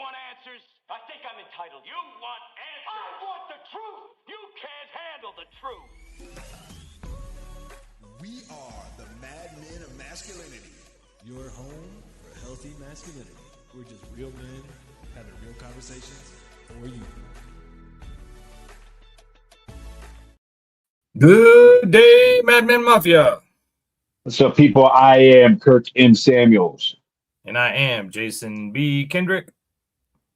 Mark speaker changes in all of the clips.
Speaker 1: want answers? I think I'm entitled. You want answers? I want the truth. You can't handle the truth.
Speaker 2: We are the Mad Men of Masculinity.
Speaker 3: Your home for healthy masculinity. We're just real men having real conversations for you.
Speaker 4: Good day, Mad Men Mafia.
Speaker 5: What's up, people? I am Kirk M. Samuels.
Speaker 4: And I am Jason B. Kendrick.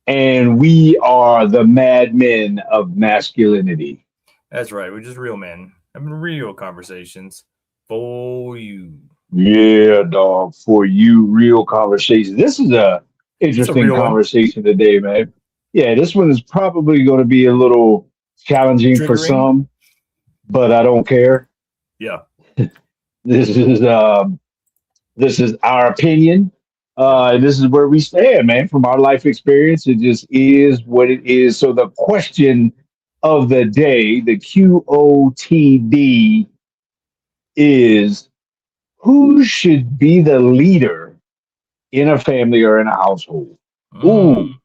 Speaker 5: And we are the Mad Men of Masculinity.
Speaker 4: That's right. We're just real men having real conversations for you.
Speaker 5: Yeah, dog. For you, real conversation. This is a interesting conversation today, man. Yeah, this one is probably going to be a little challenging for some, but I don't care.
Speaker 4: Yeah.
Speaker 5: This is our opinion. This is where we stand, man. From our life experience, it just is what it is. So the question of the day, the QOTD, is who should be the leader in a family or in a household? Ooh.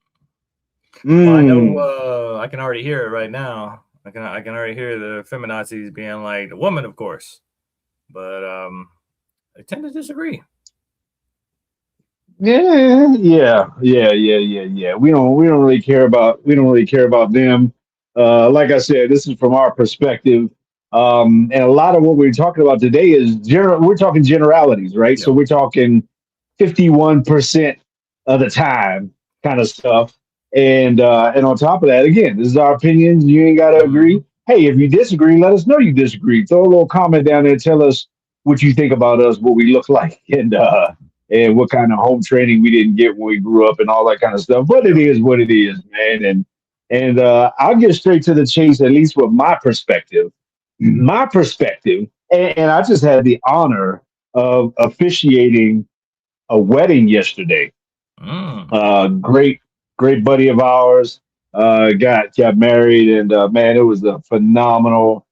Speaker 4: Well, I know. I can already hear it right now. I can already hear the feminazis being like, the woman, of course. But I tend to disagree.
Speaker 5: Yeah. We don't really care about them. Like I said, this is from our perspective. And a lot of what we're talking about today is we're talking generalities, right? Yep. So we're talking 51% of the time kind of stuff. And on top of that, again, this is our opinions. You ain't gotta agree. Hey, if you disagree, let us know you disagree. Throw a little comment down there, tell us what you think about us, what we look like, and what kind of home training we didn't get when we grew up and all that kind of stuff. But it is what it is, man. And I'll get straight to the chase, at least with my perspective. My perspective, and I just had the honor of officiating a wedding yesterday. Great buddy of ours got married, and man, it was a phenomenal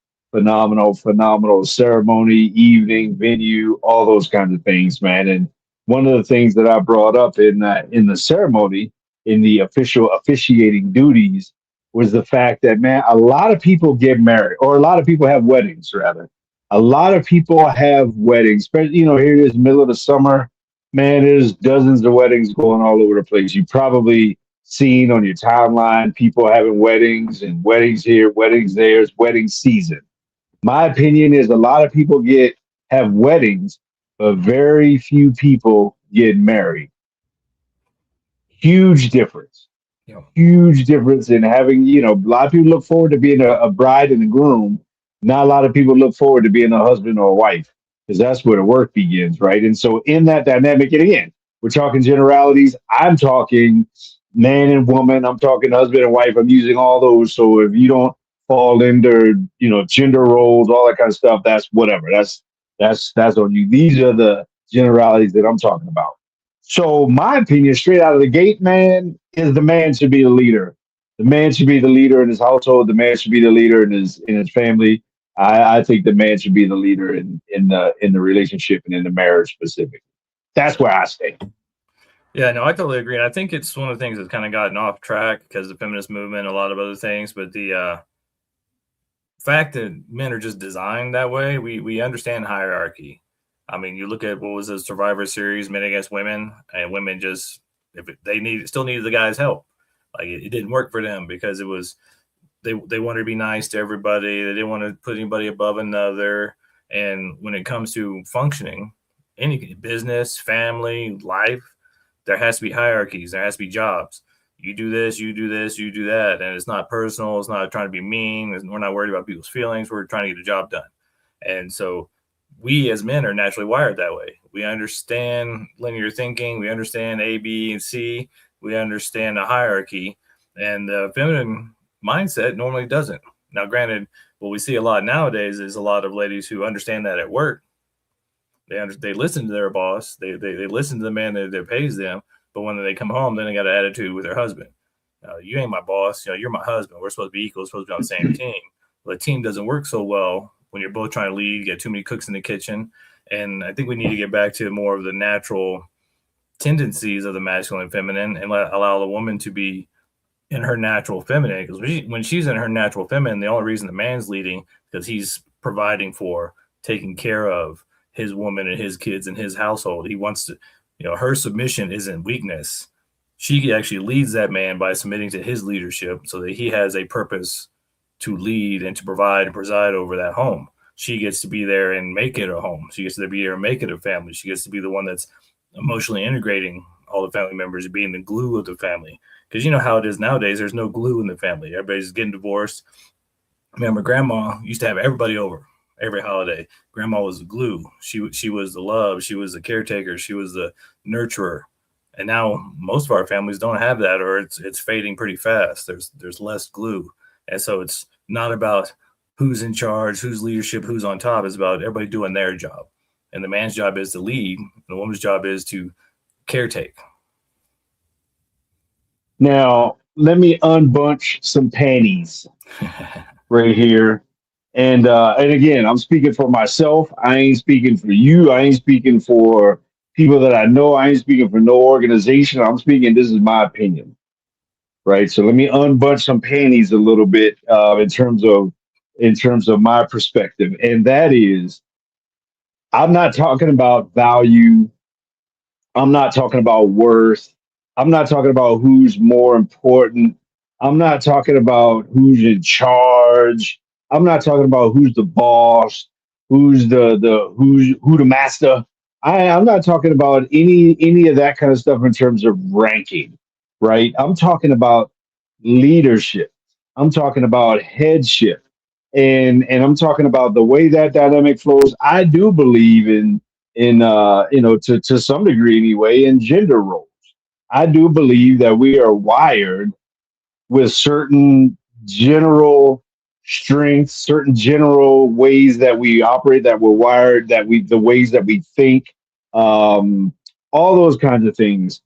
Speaker 5: ceremony, evening, venue, all those kinds of things, man. And one of the things that I brought up in the ceremony, in the official officiating duties, was the fact that, man, a lot of people get married, or a lot of people have weddings, rather. A lot of people have weddings, especially, here it is, middle of the summer. Man, there's dozens of weddings going all over the place. You probably seen on your timeline people having weddings, and weddings here, weddings there. It's wedding season. My opinion is a lot of people have weddings, but very few people get married. Huge difference. Yeah. Huge difference in having, a lot of people look forward to being a bride and a groom. Not a lot of people look forward to being a husband or a wife, because that's where the work begins, right? And so in that dynamic, and again, we're talking generalities. I'm talking man and woman. I'm talking husband and wife. I'm using all those. So if you don't fall into, gender roles, all that kind of stuff, that's whatever. That's on you. These are the generalities that I'm talking about. So my opinion, straight out of the gate, man, is the man should be the leader. The man should be the leader in his household. The man should be the leader in his family. I think the man should be the leader in the relationship and in the marriage specifically. That's where I stay.
Speaker 4: Yeah, no, I totally agree. And I think it's one of the things that's kind of gotten off track because of the feminist movement, a lot of other things. But the fact that men are just designed that way, we understand hierarchy. I mean, you look at what was the Survivor Series, men against women, and women just still needed the guy's help. Like it didn't work for them because it was they wanted to be nice to everybody. They didn't want to put anybody above another. And when it comes to functioning, any business, family, life, there has to be hierarchies. There has to be jobs. You do this, you do this, you do that. And it's not personal. It's not trying to be mean. We're not worried about people's feelings. We're trying to get the job done. And so we as men are naturally wired that way. We understand linear thinking. We understand A, B, and C. We understand the hierarchy. And the feminine mindset normally doesn't. Now, granted, what we see a lot nowadays is a lot of ladies who understand that at work. They listen to their boss. They listen to the man that pays them. But when they come home, then they got an attitude with their husband. You ain't my boss. You're my husband. We're supposed to be equal. We're supposed to be on the same team. Well, the team doesn't work so well when you're both trying to lead. You get too many cooks in the kitchen. And I think we need to get back to more of the natural tendencies of the masculine and feminine and allow the woman to be in her natural feminine. Because when she's in her natural feminine, the only reason the man's leading because he's providing for, taking care of his woman and his kids and his household. He wants to, her submission isn't weakness. She actually leads that man by submitting to his leadership so that he has a purpose to lead and to provide and preside over that home. She gets to be there and make it a home. She gets to be there and make it a family. She gets to be the one that's emotionally integrating all the family members, being the glue of the family. Because you know how it is nowadays. There's no glue in the family. Everybody's getting divorced. I remember grandma used to have everybody over every holiday. Grandma was the glue. She was the love. She was the caretaker. She was the nurturer. And now most of our families don't have that, or it's fading pretty fast. There's less glue. And so it's not about who's in charge, who's leadership, who's on top. It's about everybody doing their job. And the man's job is to lead. The woman's job is to caretake.
Speaker 5: Now, let me unbunch some panties right here. And again, I'm speaking for myself. I ain't speaking for you. I ain't speaking for people that I know. I ain't speaking for no organization. I'm speaking, this is my opinion. Right. So let me unbunch some panties a little bit in terms of my perspective. And that is, I'm not talking about value. I'm not talking about worth. I'm not talking about who's more important. I'm not talking about who's in charge. I'm not talking about who's the boss, who's who the master. I'm not talking about any of that kind of stuff in terms of ranking, right? I'm talking about leadership. I'm talking about headship. And I'm talking about the way that dynamic flows. I do believe in to some degree anyway, in gender roles. I do believe that we are wired with certain general strengths, certain general ways that we operate, that we're wired, the ways that we think, all those kinds of things,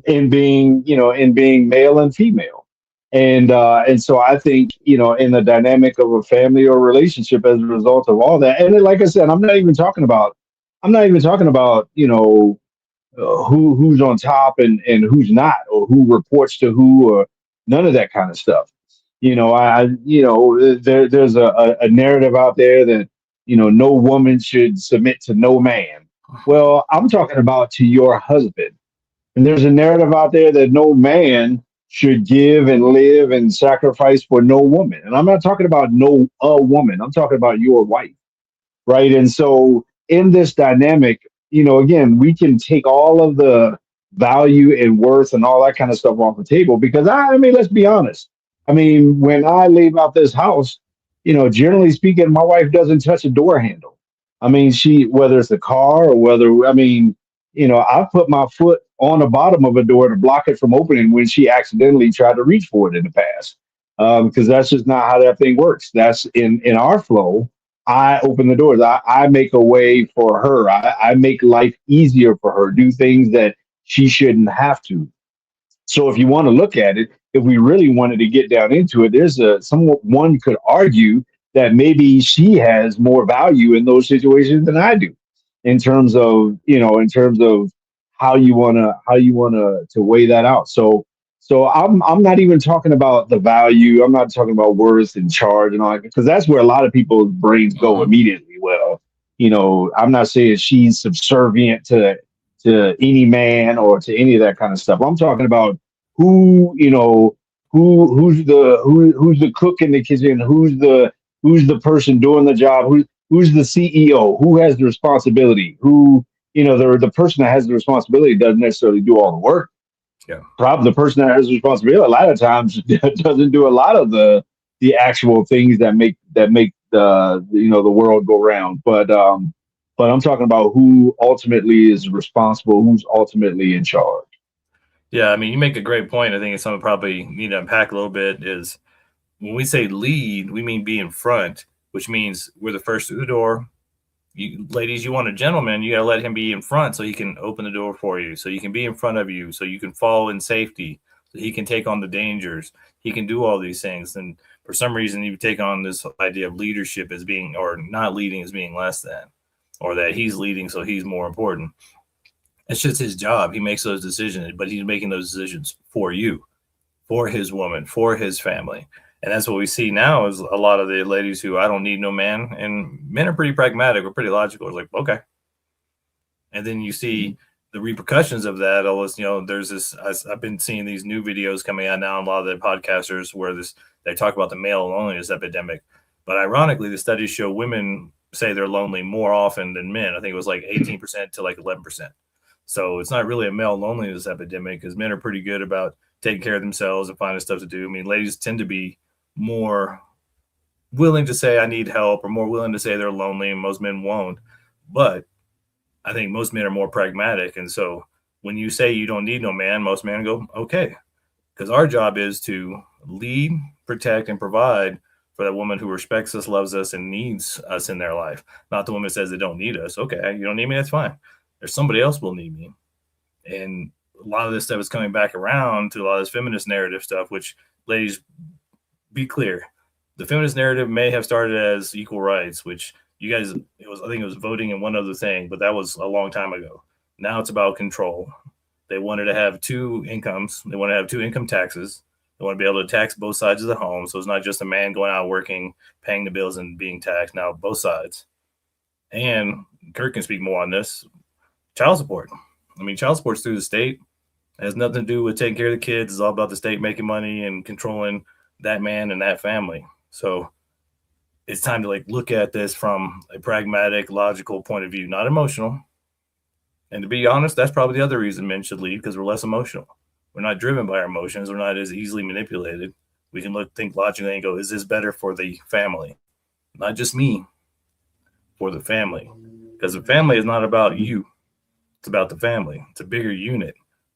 Speaker 5: in being male and female. And so I think, in the dynamic of a family or relationship as a result of all that. And then, like I said, I'm not even talking about, who's on top and who's not, or who reports to who, or none of that kind of stuff. There's a narrative out there that, no woman should submit to no man. Well, I'm talking about to your husband. And there's a narrative out there that no man should give and live and sacrifice for no woman. And I'm not talking about no a woman. I'm talking about your wife, right? And so in this dynamic, again, we can take all of the value and worth and all that kind of stuff off the table because I mean, let's be honest. I mean, when I leave out this house, generally speaking, my wife doesn't touch a door handle. I mean, whether it's the car or I put my foot on the bottom of a door to block it from opening when she accidentally tried to reach for it in the past. Because that's just not how that thing works. That's in our flow. I open the doors. I make a way for her. I make life easier for her, do things that she shouldn't have to. So if you want to look at it, if we really wanted to get down into it, one could argue that maybe she has more value in those situations than I do in terms of, how you wanna to weigh that out. So I'm not even talking about the value. I'm not talking about worth and charge and all that, because that's where a lot of people's brains go immediately. Well, I'm not saying she's subservient to any man or to any of that kind of stuff. I'm talking about who's the cook in the kitchen, who's the person doing the job, who's the CEO, who has the responsibility, the person that has the responsibility doesn't necessarily do all the work.
Speaker 4: Yeah.
Speaker 5: Probably the person that has the responsibility a lot of times doesn't do a lot of the actual things that make the world go round. But I'm talking about who ultimately is responsible, who's ultimately in charge.
Speaker 4: Yeah, I mean, you make a great point. I think it's something probably need to unpack a little bit is when we say lead, we mean be in front, which means we're the first through the door. Ladies, you want a gentleman, you got to let him be in front so he can open the door for you, so you can be in front of you, so you can follow in safety, so he can take on the dangers. He can do all these things. And for some reason, you take on this idea of leadership as being, or not leading as being less than, or that he's leading, so he's more important. It's just his job. He makes those decisions, but he's making those decisions for you, for his woman, for his family. And that's what we see now is a lot of the ladies who, I don't need no man. And men are pretty pragmatic or pretty logical. It's like, okay. And then you see the repercussions of that. Almost, there's this, I've been seeing these new videos coming out now, a lot of the podcasters where they talk about the male loneliness epidemic. But ironically, the studies show women say they're lonely more often than men. I think it was like 18% to like 11%. So it's not really a male loneliness epidemic because men are pretty good about taking care of themselves and finding stuff to do. I mean, ladies tend to be more willing to say I need help or more willing to say they're lonely, and most men won't. But I think most men are more pragmatic. And so when you say you don't need no man, most men go, okay. Because our job is to lead, protect, and provide for that woman who respects us, loves us, and needs us in their life. Not the woman that says they don't need us. Okay, you don't need me, that's fine. There's somebody else will need me. And a lot of this stuff is coming back around to a lot of this feminist narrative stuff, which, ladies, be clear. The feminist narrative may have started as equal rights, which you guys, I think it was voting and one other thing, but that was a long time ago. Now it's about control. They wanted to have two incomes. They want to have two income taxes. They want to be able to tax both sides of the home. So it's not just a man going out working, paying the bills and being taxed. Now both sides. And Kurt can speak more on this. Child support. I mean, child support's through the state. It has nothing to do with taking care of the kids. It's all about the state making money and controlling that man and that family. So it's time to look at this from a pragmatic, logical point of view, not emotional. And to be honest, that's probably the other reason men should lead, because we're less emotional. We're not driven by our emotions. We're not as easily manipulated. We can think logically and go, is this better for the family? Not just me, for the family. Because the family is not about you. It's about the family. It's a bigger unit.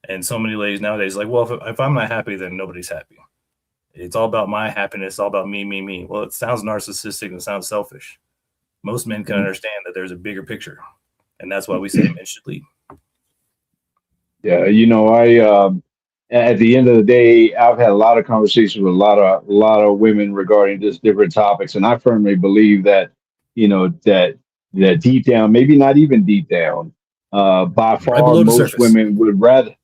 Speaker 4: And so many ladies nowadays well, if I'm not happy, then nobody's happy. It's all about my happiness. It's all about me, me, me. Well, it sounds narcissistic and sounds selfish. Most men can understand that there's a bigger picture. And that's why we say men should lead.
Speaker 5: Yeah, at the end of the day, I've had a lot of conversations with a lot of women regarding just different topics, and I firmly believe that that deep down, maybe not even deep down, by far most women would rather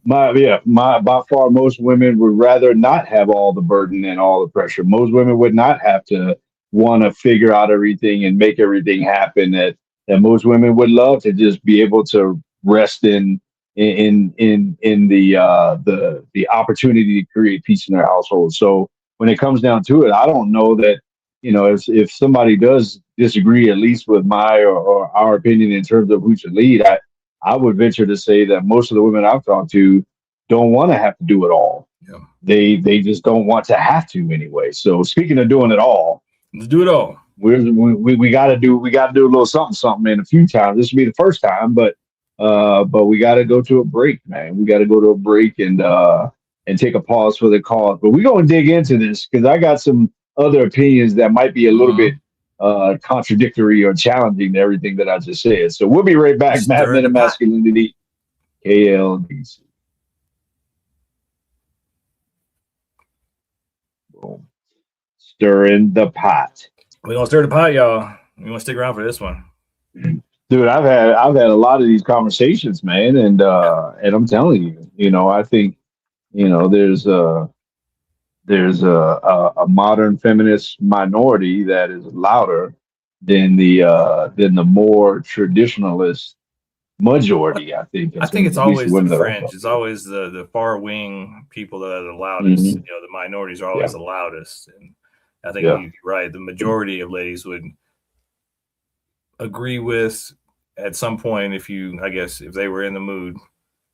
Speaker 5: by far most women would rather not have all the burden and all the pressure. Most women would not have to want to figure out everything and make everything happen. That most women would love to just be able to rest in the opportunity to create peace in their household. So when it comes down to it, I don't know that if somebody does disagree at least with my or our opinion in terms of who should lead, I would venture to say that most of the women I've talked to don't want to have to do it all. Yeah. They just don't want to have to anyway. So speaking of doing it all,
Speaker 4: let's do it all.
Speaker 5: We got to do a little something in a few times. This will be the first time, but we got to go to a break, man. We got to go to a break and take a pause for the cause. But we're going to dig into this because I got some other opinions that might be a little bit contradictory or challenging to everything that I just said. So we'll be right back. Mad Men of Masculinity, KLDC. Boom. Stirring the pot.
Speaker 4: We're gonna stir the pot, y'all. You want to stick around for this one?
Speaker 5: Dude, I've had a lot of these conversations, man, and I'm telling you, I think, there's a modern feminist minority that is louder than the more traditionalist majority. I think
Speaker 4: it's always the fringe. It's always the far wing people that are the loudest. Mm-hmm. The minorities are always the loudest. And I think you're right. The majority of ladies would agree with at some point, if they were in the mood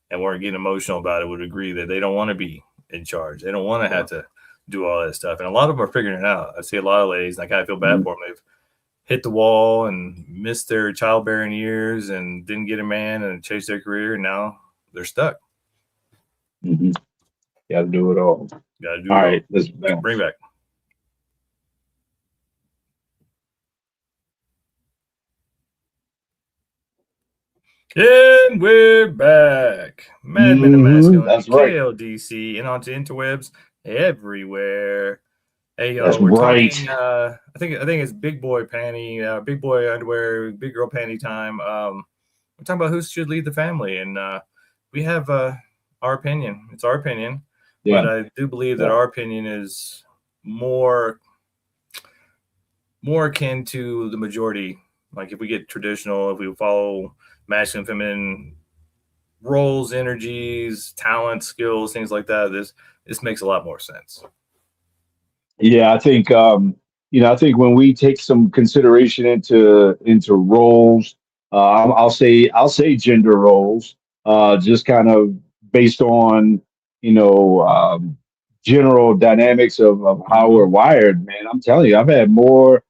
Speaker 4: and weren't getting emotional about it, would agree that they don't want to be in charge. They don't want to have to do all that stuff. And a lot of them are figuring it out. I see a lot of ladies, and I kind of feel bad for them. They've hit the wall and missed their childbearing years and didn't get a man and chased their career. And now they're stuck.
Speaker 5: Mm-hmm. Got to do it all.
Speaker 4: Got to do all it right, all. Let's bring back. And we're back. Mad Men of Masculinity, KLDC, and onto interwebs everywhere. Hey, we're talking. I think it's big boy panty, big boy underwear, big girl panty time. We're We're talking about who should lead the family, and we have our opinion. It's our opinion,
Speaker 5: Yeah.
Speaker 4: but I do believe that our opinion is more akin to the majority. Like if we get traditional, if we follow masculine, feminine roles, energies, talent, skills, things like that, this makes a lot more sense.
Speaker 5: Yeah, I think I think when we take some consideration into roles, I'll say gender roles, just kind of based on you know general dynamics of how we're
Speaker 4: Mm-hmm.
Speaker 5: wired. Man, I'm telling you, I've had more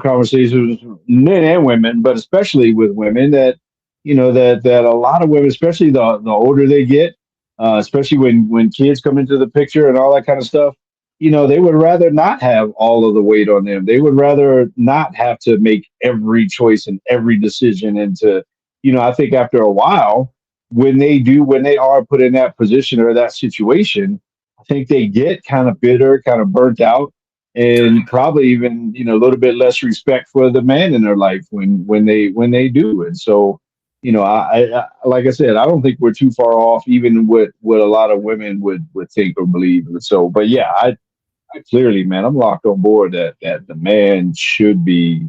Speaker 5: conversations with men and women, but especially with women that a lot of women, especially the older they get, especially when kids come into the picture and all that kind of stuff, they would rather not have all of the weight on them. They would rather not have to make every choice and every decision. And I think after a while, when they are put in that position or that situation, I think they get kind of bitter, kind of burnt out, and probably even, a little bit less respect for the man in their life when they do. And so, like I said, I don't think we're too far off, even what a lot of women would think or believe. And so, but yeah, clearly, man, I'm locked on board that the man should be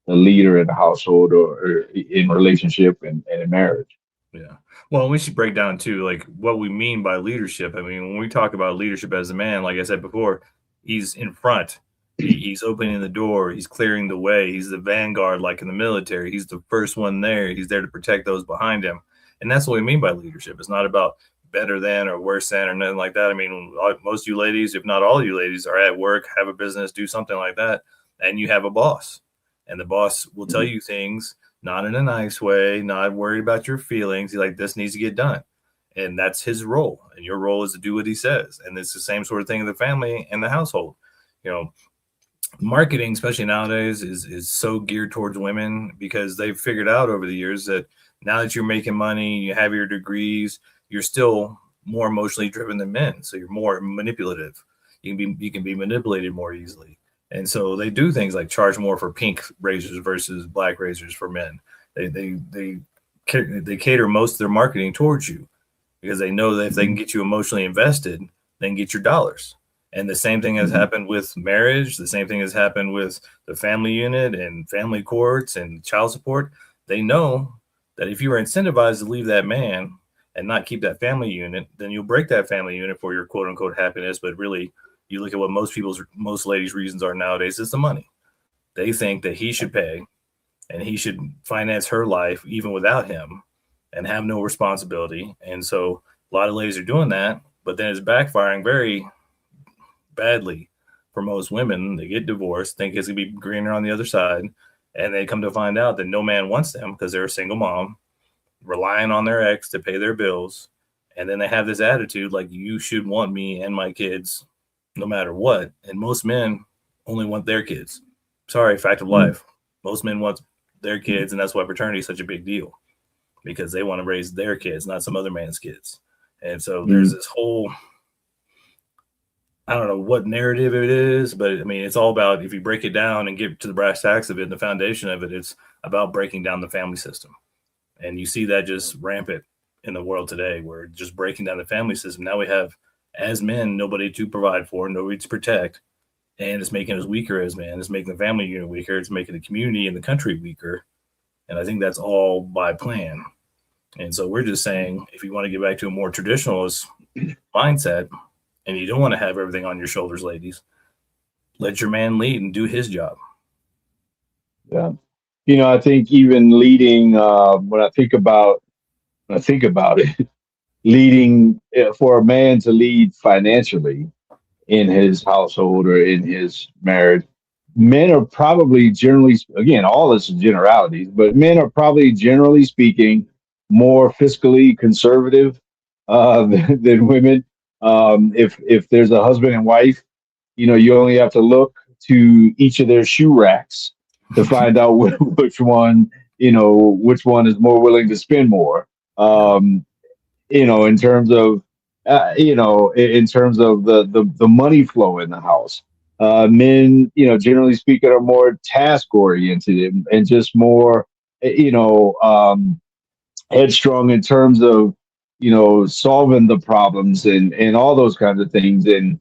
Speaker 5: the leader in the household or in relationship and in marriage.
Speaker 4: Yeah. Well, we should break down too, like what we mean by leadership. I mean, when we talk about leadership as a man, like I said before, he's in front. He's opening the door. He's clearing the way. He's the vanguard, like in the military. He's the first one there. He's there to protect those behind him. And that's what we mean by leadership. It's not about better than or worse than or nothing like that. I mean, most of you ladies, if not all of you ladies, are at work, have a business, do something like that, and you have a boss. And the boss will tell you things not in a nice way, not worried about your feelings. He's like, this needs to get done. And that's his role. And your role is to do what he says. And it's the same sort of thing in the family and the household. Marketing, especially nowadays, is so geared towards women because they've figured out over the years that now that you're making money, you have your degrees, you're still more emotionally driven than men. So you're more manipulative. You can be manipulated more easily. And so they do things like charge more for pink razors versus black razors for men. They cater most of their marketing towards you because they know that if they can get you emotionally invested, they can get your dollars. And the same thing has happened with marriage. The same thing has happened with the family unit and family courts and child support. They know that if you are incentivized to leave that man and not keep that family unit, then you'll break that family unit for your quote unquote happiness. But really, you look at what most ladies' reasons are nowadays, it's the money. They think that he should pay and he should finance her life even without him and have no responsibility. And so a lot of ladies are doing that, but then it's backfiring very badly for most women. They get divorced, think it's gonna be greener on the other side, and they come to find out that no man wants them because they're a single mom relying on their ex to pay their bills. And then they have this attitude like, you should want me and my kids no matter what. And most men only want their kids. Sorry, fact of life. Most men want their kids, and that's why paternity is such a big deal, because they want to raise their kids, not some other man's kids. And so there's this whole, I don't know what narrative it is, but I mean, it's all about, if you break it down and get to the brass tacks of it, the foundation of it, it's about breaking down the family system. And you see that just rampant in the world today. We're just breaking down the family system. Now we have, as men, nobody to provide for, nobody to protect. And it's making us weaker as men. It's making the family unit weaker. It's making the community and the country weaker. And I think that's all by plan. And so we're just saying, if you want to get back to a more traditionalist mindset, and you don't want to have everything on your shoulders, ladies, let your man lead and do his job.
Speaker 5: Yeah. I think even leading, when I think about it, leading for a man to lead financially in his household or in his marriage, men are probably generally, again, all this is generalities, but men are probably generally speaking more fiscally conservative than women. If there's a husband and wife, you only have to look to each of their shoe racks to find out which one is more willing to spend more. In terms of in terms of the money flow in the house. Men, generally speaking, are more task oriented and just more, headstrong in terms of solving the problems and all those kinds of things, and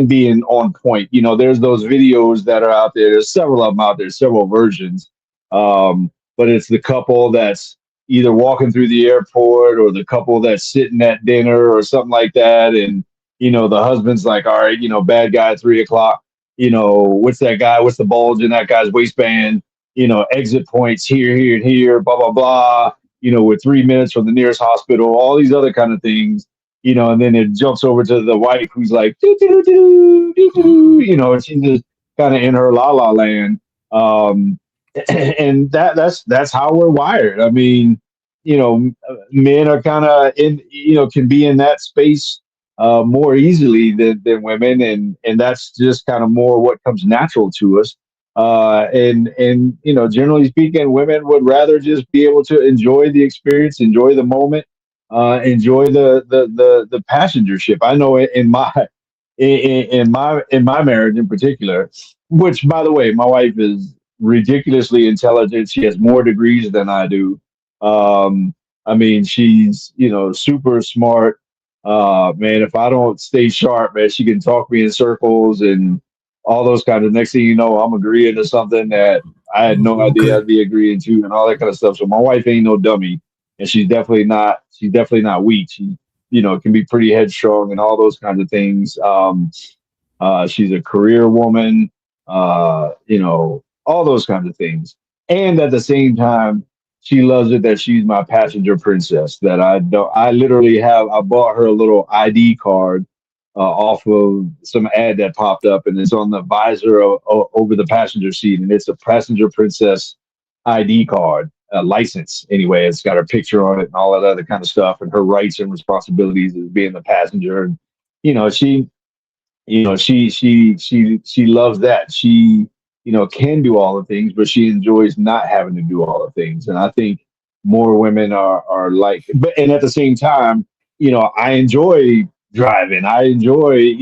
Speaker 5: being on point. There's those videos that are out there. There's several of them out there, several versions. But it's the couple that's either walking through the airport or the couple that's sitting at dinner or something like that, and the husband's like, all right, bad guy at 3 o'clock. What's that guy? What's the bulge in that guy's waistband? Exit points here, here, and here, blah, blah, blah. We're 3 minutes from the nearest hospital, all these other kind of things, and then it jumps over to the wife who's like, doo, doo, doo, doo, doo, and she's just kind of in her la la land. And that's how we're wired. I mean, men are kind of can be in that space more easily than women, and that's just kind of more what comes natural to us. And generally speaking, women would rather just be able to enjoy the experience, enjoy the moment, enjoy the passengership. I know in my marriage in particular, which, by the way, my wife is ridiculously intelligent. She has more degrees than I do. I mean, she's super smart. Man, if I don't stay sharp, man, she can talk me in circles and all those kind of. Next thing you know, I'm agreeing to something that I had no idea I'd be agreeing to, and all that kind of stuff. So my wife ain't no dummy, and she's definitely not. She's definitely not weak. She, can be pretty headstrong and all those kinds of things. She's a career woman. All those kinds of things, and at the same time, she loves it that she's my passenger princess. That I don't. I literally have. I bought her a little ID card off of some ad that popped up, and it's on the visor over the passenger seat, and it's a passenger princess ID card, license. Anyway, it's got her picture on it and all that other kind of stuff, and her rights and responsibilities as being the passenger. And she she loves that. She can do all the things, but she enjoys not having to do all the things. And I think more women are like, but and at the same time, I enjoy driving. I enjoy,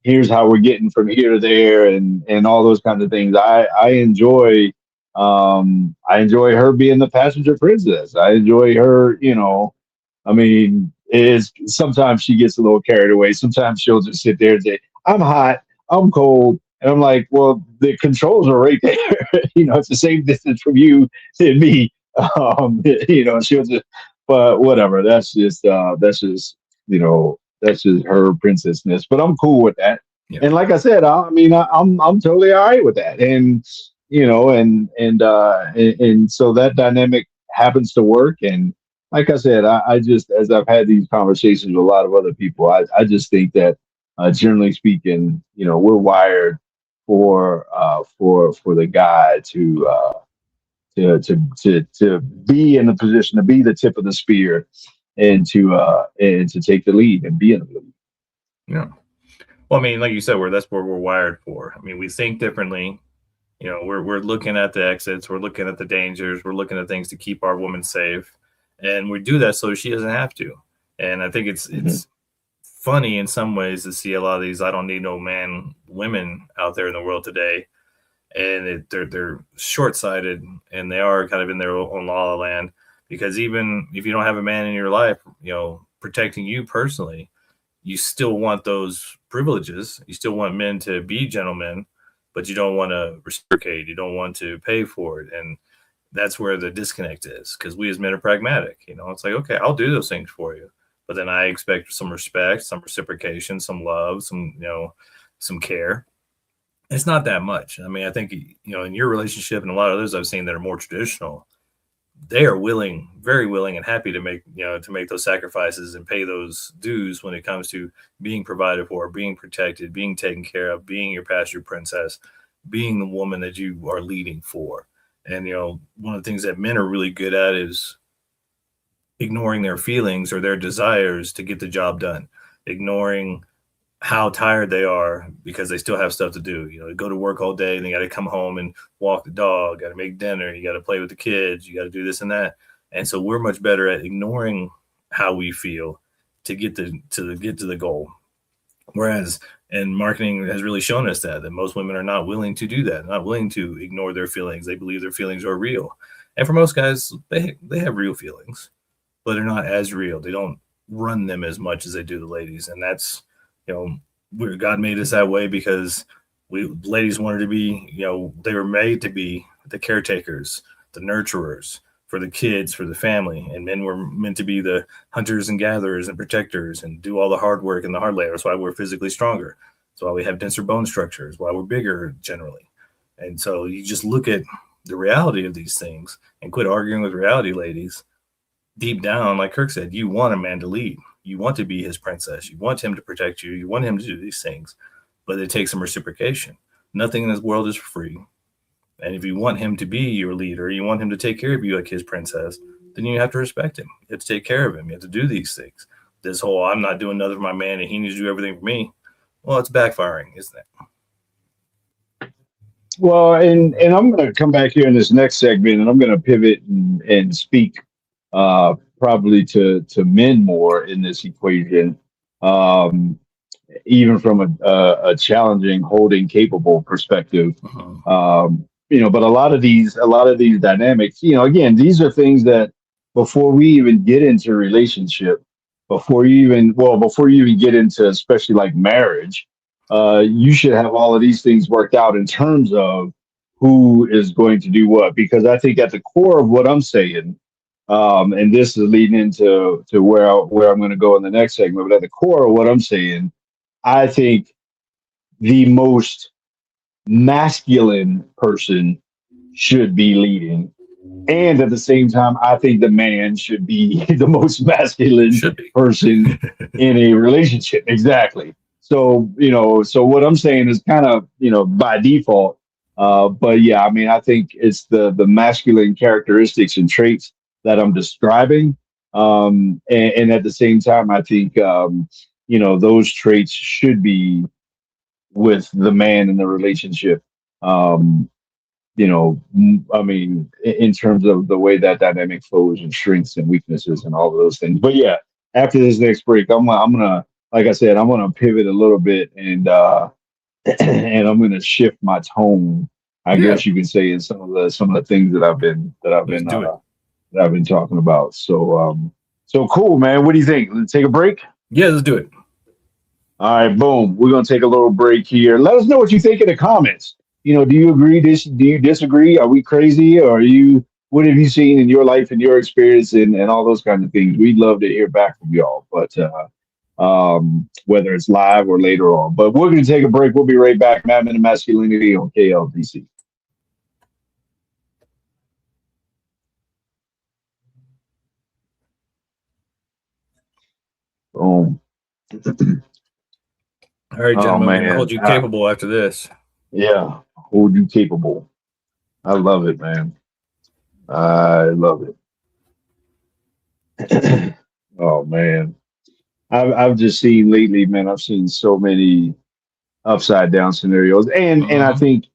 Speaker 5: here's how we're getting from here to there, and all those kinds of things. I enjoy her being the passenger princess. I enjoy her, I mean, is sometimes she gets a little carried away. Sometimes she'll just sit there and say, I'm hot, I'm cold. And I'm like, well, the controls are right there. It's the same distance from you to me. She'll just, but whatever. That's just her princessness. But I'm cool with that. Yeah. And like I said, I'm totally all right with that. And and so that dynamic happens to work. And like I said, I just, as I've had these conversations with a lot of other people, I just think that generally speaking, we're wired for the guy to be in the position to be the tip of the spear and to take the lead and be in the lead.
Speaker 4: Yeah. Well, I mean, like you said, that's where we're wired for. I mean, we think differently. We're looking at the exits, we're looking at the dangers, we're looking at things to keep our woman safe, and we do that so she doesn't have to. And I think it's funny in some ways to see a lot of these "I don't need no man" women out there in the world today, and they're short-sighted, and they are kind of in their own la la land, because even if you don't have a man in your life, protecting you personally, you still want those privileges. You still want men to be gentlemen, but you don't want to reciprocate. You don't want to pay for it. And that's where the disconnect is, because we as men are pragmatic. It's like, okay, I'll do those things for you, but then I expect some respect, some reciprocation, some love, some care. It's not that much. I mean, I think, in your relationship and a lot of others I've seen that are more traditional, they are willing, very willing and happy to make, to make those sacrifices and pay those dues when it comes to being provided for, being protected, being taken care of, being your passenger princess, being the woman that you are leading for. And, one of the things that men are really good at is ignoring their feelings or their desires to get the job done, ignoring how tired they are because they still have stuff to do. They go to work all day and they got to come home and walk the dog, got to make dinner, you got to play with the kids, you got to do this and that. And so we're much better at ignoring how we feel to get to the goal. Whereas, and marketing has really shown us that most women are not willing to do that, not willing to ignore their feelings. They believe their feelings are real. And for most guys, they have real feelings, but they're not as real. They don't run them as much as they do the ladies, and that's, God made us that way because ladies wanted to be, they were made to be the caretakers, the nurturers for the kids, for the family, and men were meant to be the hunters and gatherers and protectors and do all the hard work and the hard labor. That's why we're physically stronger. That's why we have denser bone structures. Why we're bigger generally. And so you just look at the reality of these things and quit arguing with reality, ladies. Deep down, like Kirk said, you want a man to lead. You want to be his princess. You want him to protect you. You want him to do these things, but it takes some reciprocation. Nothing in this world is free. And if you want him to be your leader, you want him to take care of you like his princess, then you have to respect him. You have to take care of him. You have to do these things. This whole, I'm not doing nothing for my man and he needs to do everything for me. Well, it's backfiring, isn't it?
Speaker 5: Well, and I'm going to come back here in this next segment, and I'm going to pivot and speak probably to men more in this equation, even from a challenging, holding capable perspective. But a lot of these dynamics, again, these are things that before we even get into relationship, before you even get into especially like marriage, you should have all of these things worked out in terms of who is going to do what. Because I think at the core of what I'm saying, and this is leading into where I'm going to go in the next segment, but at the core of what I'm saying, I think the most masculine person should be leading. And at the same time, I think the man should be the most masculine person in a relationship. Exactly. So, so what I'm saying is kind of, by default. But yeah, I mean, I think it's the masculine characteristics and traits that I'm describing. And at the same time, I think, those traits should be with the man in the relationship. I mean, in terms of the way that dynamic flows and strengths and weaknesses and all of those things. But yeah, after this next break, I'm gonna, like I said, I'm gonna pivot a little bit and and I'm gonna shift my tone, I guess you could say, in some of the things that I've been talking about. So cool, man. What do you think? Let's take a break.
Speaker 4: Yeah, let's do it.
Speaker 5: All right, boom. We're going to take a little break here. Let us know what you think in the comments. Do you agree? Do you disagree? Are we crazy? Or what have you seen in your life and your experience and all those kinds of things? We'd love to hear back from y'all, but whether it's live or later on. But we're going to take a break. We'll be right back. Mad Men of Masculinity on KLDC. Boom.
Speaker 4: All right, gentlemen, we're going to hold you capable after this.
Speaker 5: Yeah, hold you capable. I love it, man. I love it. Oh, man. I've just seen lately, man, I've seen so many upside down scenarios. And I think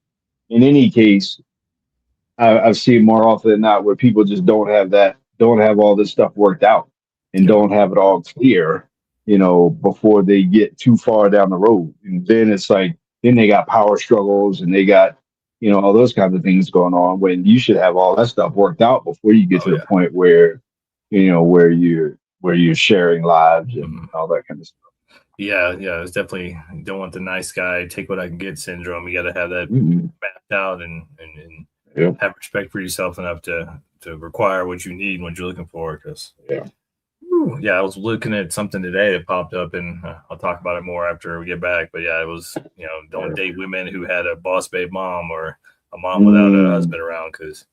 Speaker 5: in any case, I've seen more often than not where people just don't have all this stuff worked out and don't have it all clear, before they get too far down the road. And then it's like, then they got power struggles and they got, all those kinds of things going on when you should have all that stuff worked out before you get to the point where, where you're sharing lives and all that kind of stuff.
Speaker 4: Yeah. It's definitely, you don't want the nice guy, take what I can get syndrome. You got to have that mapped out and have respect for yourself enough to require what you need, what you're looking for. I was looking at something today that popped up, and I'll talk about it more after we get back. But yeah, it was, don't date women who had a boss babe mom or a mom without a husband around, because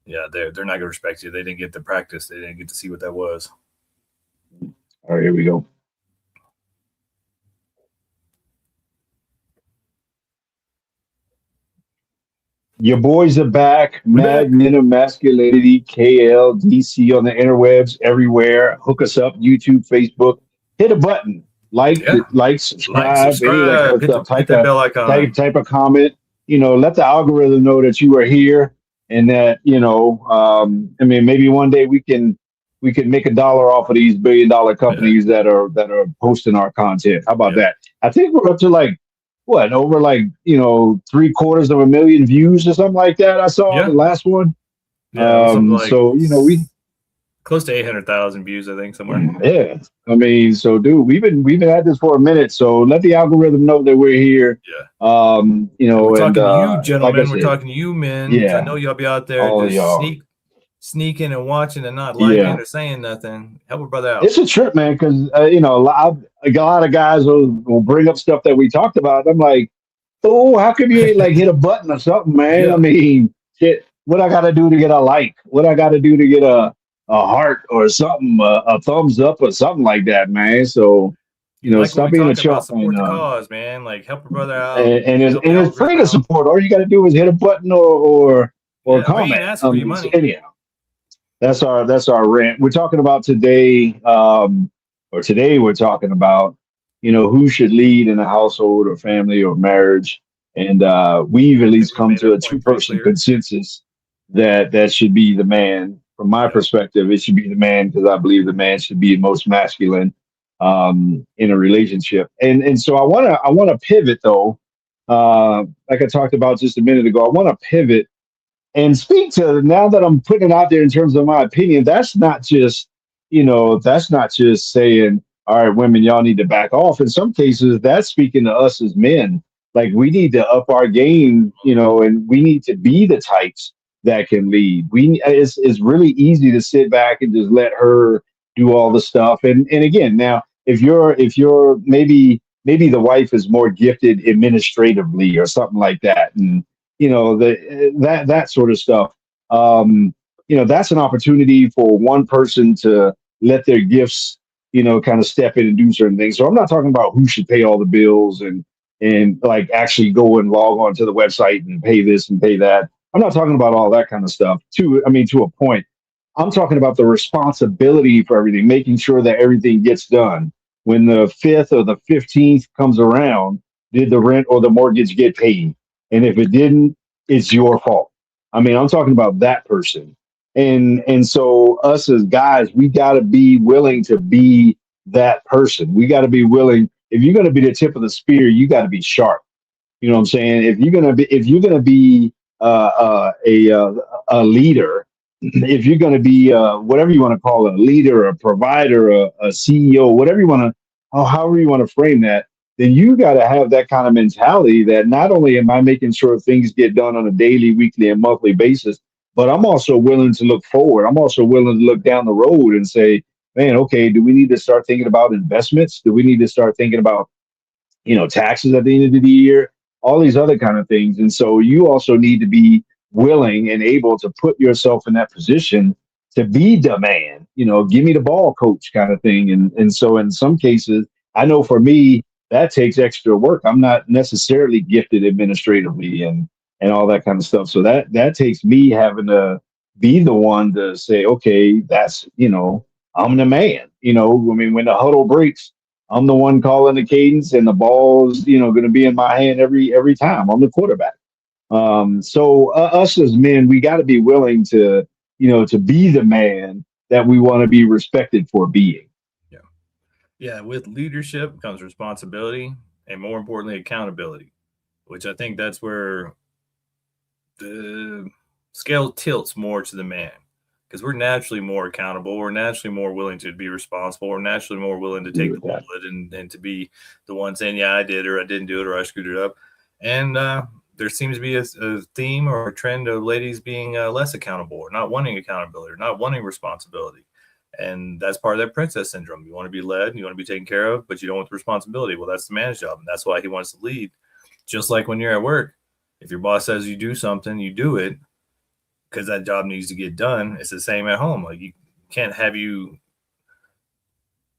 Speaker 4: they're not going to respect you. They didn't get the practice. They didn't get to see what that was.
Speaker 5: All right, here we go. Your boys are back. Mad Men of Masculinity, KLDC on the interwebs, everywhere. Hook us up, YouTube, Facebook. Hit a button. Like, subscribe, any of that kind of stuff. Type that bell icon. Type a comment. Let the algorithm know that you are here and that, maybe one day we can make $1 off of these $1 billion companies that are posting our content. How about that? I think we're up to over 750,000 views or something like that. I saw the last one.
Speaker 4: Yeah, it was something like
Speaker 5: So we
Speaker 4: close to 800,000 views, I think, somewhere.
Speaker 5: yeah. I mean, so dude, we've been at this for a minute. So let the algorithm know that we're here.
Speaker 4: Yeah. And we're
Speaker 5: And
Speaker 4: talking to you,
Speaker 5: like I
Speaker 4: gentlemen. We're
Speaker 5: said,
Speaker 4: talking to you, men, because I
Speaker 5: yeah,
Speaker 4: know y'all be out there
Speaker 5: all of
Speaker 4: just
Speaker 5: y'all.
Speaker 4: sneaking and watching and not liking
Speaker 5: Yeah.
Speaker 4: or saying nothing. Help a brother out.
Speaker 5: It's a trip, man, because a lot of guys will bring up stuff that we talked about. I'm like, oh, how come you ain't like hit a button or something, man? I
Speaker 4: Yeah.
Speaker 5: mean, shit, what I got to do to get a like? What I got to do to get a heart or something, a thumbs up or something like that, man? So,
Speaker 4: You like what
Speaker 5: stop
Speaker 4: we
Speaker 5: being a
Speaker 4: talking about?
Speaker 5: chump,
Speaker 4: Support the cause, man. Like help a brother out. Help the
Speaker 5: it's free
Speaker 4: algorithm
Speaker 5: to
Speaker 4: out.
Speaker 5: support. All you got to do is hit a button or
Speaker 4: Yeah, we ain't
Speaker 5: comment.
Speaker 4: asking for your
Speaker 5: So
Speaker 4: money.
Speaker 5: anyhow. That's our rant. We're talking about today, or today we're talking about, who should lead in a household or family or marriage, and we've at
Speaker 4: I think
Speaker 5: least
Speaker 4: we
Speaker 5: come
Speaker 4: made
Speaker 5: to a
Speaker 4: that point pretty
Speaker 5: two-person
Speaker 4: clear.
Speaker 5: consensus that should be the man. From my
Speaker 4: Yeah.
Speaker 5: perspective, it should be the man because I believe the man should be most masculine in a relationship. And so I wanna pivot though, like I talked about just a minute ago. I want to pivot and speak to now that I'm putting it out there in terms of my opinion. That's not just saying, all right, women, y'all need to back off. In some cases, that's speaking to us as men. Like we need to up our game, and we need to be the types that can lead. It's really easy to sit back and just let her do all the stuff. And again, now if you're maybe the wife is more gifted administratively or something like that, and that sort of stuff. That's an opportunity for one person to let their gifts, kind of step in and do certain things. So I'm not talking about who should pay all the bills and like actually go and log on to the website and pay this and pay that. I'm not talking about all that kind of stuff. To a point. I'm talking about the responsibility for everything, making sure that everything gets done. When the 5th or the 15th comes around, did the rent or the mortgage get paid? And if it didn't, it's your fault. I mean, I'm talking about that person. And so us as guys, we got to be willing to be that person. We got to be willing. If you're going to be the tip of the spear, you got to be sharp. You know what I'm saying? If you're gonna be a leader, if you're gonna be whatever you want to call it, a leader, a provider, a CEO, whatever you want to, or however you want to frame that, then you got to have that kind of mentality that not only am I making sure things get done on a daily, weekly, and monthly basis, but I'm also willing to look forward. I'm also willing to look down the road and say, man, okay, do we need to start thinking about investments? Do we need to start thinking about taxes at the end of the year, all these other kind of things. And so you also need to be willing and able to put yourself in that position to be the man, give me the ball, coach, kind of thing. And so in some cases, I know for me, that takes extra work. I'm not necessarily gifted administratively and all that kind of stuff. So that takes me having to be the one to say, okay, I'm the man. I mean, when the huddle breaks, I'm the one calling the cadence, and the ball's going to be in my hand every time. I'm the quarterback. So us as men, we got to be willing to be the man that we want to be respected for being.
Speaker 4: Yeah. Yeah. With leadership comes responsibility and more importantly, accountability, which I think that's where the scale tilts more to the man because we're naturally more accountable. We're naturally more willing to be responsible. We're naturally more willing to
Speaker 5: Agree
Speaker 4: take the
Speaker 5: with that.
Speaker 4: bullet and to be the one saying, yeah, I did, or I didn't do it, or I screwed it up. And there seems to be a theme or a trend of ladies being less accountable or not wanting accountability or not wanting responsibility. And that's part of that princess syndrome. You want to be led, you want to be taken care of, but you don't want the responsibility. Well, that's the man's job. And that's why he wants to lead. Just like when you're at work, if your boss says you do something, you do it because that job needs to get done. It's the same at home. Like you can't have you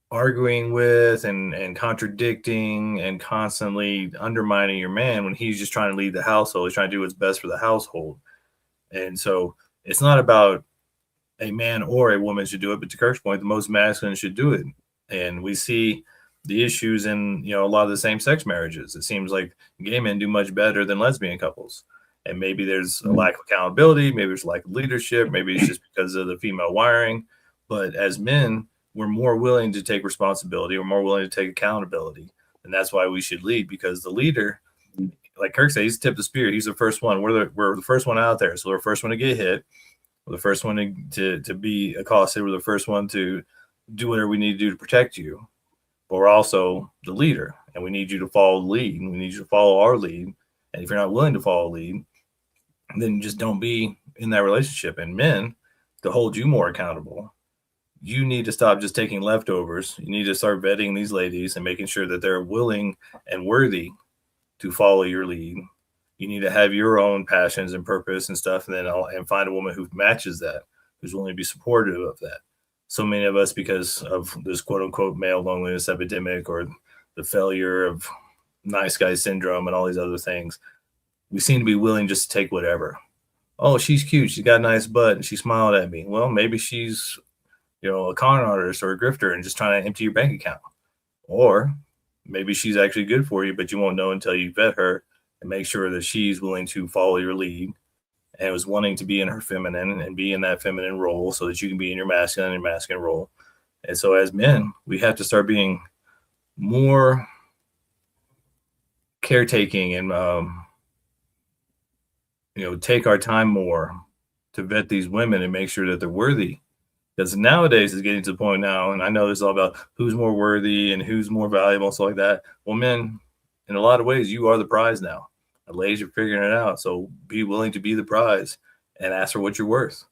Speaker 4: arguing with and contradicting and constantly undermining your man when he's just trying to lead the household. He's trying to do what's best for the household. And so it's not about a man or a woman should do it, but to Kirk's point, the most masculine should do it. And we see the issues in a lot of the same sex marriages. It seems like gay men do much better than lesbian couples. And maybe there's a lack of accountability, maybe there's a lack of leadership, maybe it's just because of the female wiring. But as men, we're more willing to take responsibility, we're more willing to take accountability. And that's why we should lead, because the leader, like Kirk said, he's the tip of the spear. He's the first one. We're the first one out there. So we're the first one to get hit. We're the first one to be accosted. We're the first one to do whatever we need to do to protect you. But we're also the leader, and we need you to follow the lead. And we need you to follow our lead. And if you're not willing to follow the lead, then just don't be in that relationship. And men, to hold you more accountable, you need to stop just taking leftovers. You need to start vetting these ladies and making sure that they're willing and worthy to follow your lead. You need to have your own passions and purpose and stuff, and find a woman who matches that, who's willing to be supportive of that. So many of us, because of this quote unquote male loneliness epidemic or the failure of nice guy syndrome and all these other things, we seem to be willing just to take whatever. Oh, she's cute. She's got a nice butt and she smiled at me. Well, maybe she's, a con artist or a grifter and just trying to empty your bank account. Or maybe she's actually good for you, but you won't know until you vet her and make sure that she's willing to follow your lead and was wanting to be in her feminine and be in that feminine role so that you can be in your masculine role. And so as men, we have to start being more caretaking and, take our time more to vet these women and make sure that they're worthy. Because nowadays it's getting to the point now, and I know this is all about who's more worthy and who's more valuable and stuff like that. Well, men, in a lot of ways, you are the prize now. The ladies are figuring it out. So be willing to be the prize and ask for what you're worth